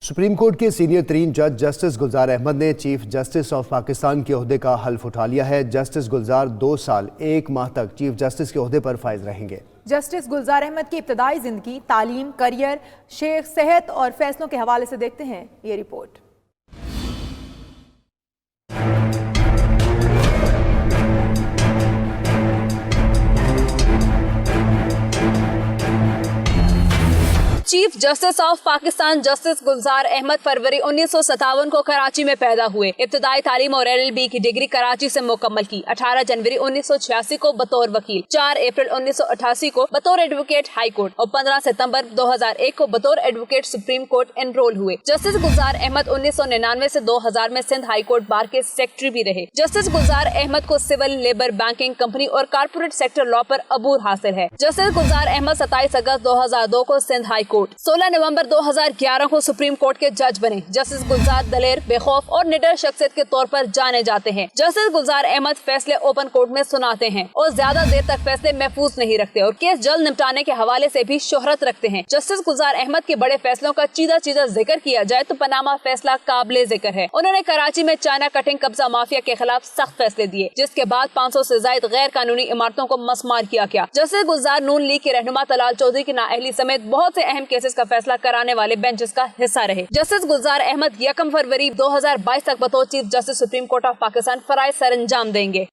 Supreme court के senior तरीन जज जस्टिस गुलजार अहमद ने चीफ जस्टिस ऑफ पाकिस्तान के ओहदे का हल्फ उठा लिया है। जस्टिस गुलजार 2 साल 1 माह तक चीफ जस्टिस के ओहदे पर फाइज रहेंगे। जस्टिस गुलजार अहमद की इब्तदाई जिंदगी, तालीम, करियर, सेहत और फैसलों के हवाले से देखते हैं ये report. Chief justice of Pakistan justice Gulzar Ahmed फरवरी 1957 को कराची में पैदा हुए। इब्तदाई तालीम और LLB की डिग्री कराची से मुकम्मल की। 18 जनवरी 1986 को बतौर वकील, 4 अप्रैल 1988 को बतौर एडवोकेट हाई कोर्ट और 15 सितंबर 2001 को बतौर एडवोकेट सुप्रीम कोर्ट एनरोल हुए। जस्टिस गुलजार अहमद 1999 से 2000 में सिंध हाई कोर्ट बार के सेक्रेटरी भी रहे। जस्टिस गुलजार अहमद को सिविल, लेबर, बैंकिंग, कंपनी और कारपोरेट सेक्टर लॉ पर अबूर हासिल है। जस्टिस गुलजार अहमद 27 अगस्त 2002 को सिंध हाई कोर्ट, 16 नवंबर 2011 को सुप्रीम कोर्ट के जज बने। जस्टिस गुलजार दलेर, बेखौफ और निडर शख्सियत के तौर पर जाने जाते हैं। जस्टिस गुलजार अहमद फैसले ओपन कोर्ट में सुनाते हैं और ज्यादा देर तक फैसले महफूज नहीं रखते और केस जल्द निपटाने के हवाले से भी शोहरत रखते हैं। जस्टिस गुलजार अहमद के बड़े फैसलों का चीदा जिक्र किया जाए तो पनामा फैसला काबिले जिक्र है। उन्होंने कराची में चाइना कटिंग कब्जा माफिया के खिलाफ सख्त फैसले दिए, जिसके बाद 500 से ज्यादा गैर कानूनी इमारतों को मसमार किया गया। जस्टिस गुलजार नून लीग के रहनुमा तलाल चौधरी की नाअहली समेत बहुत से अहम केसेस का फैसला कराने वाले बेंचेस का हिस्सा रहे। जस्टिस गुलजार अहमद 1 फरवरी 2022 तक बतौर chief justice supreme court of Pakistan फराइज सर अंजाम देंगे।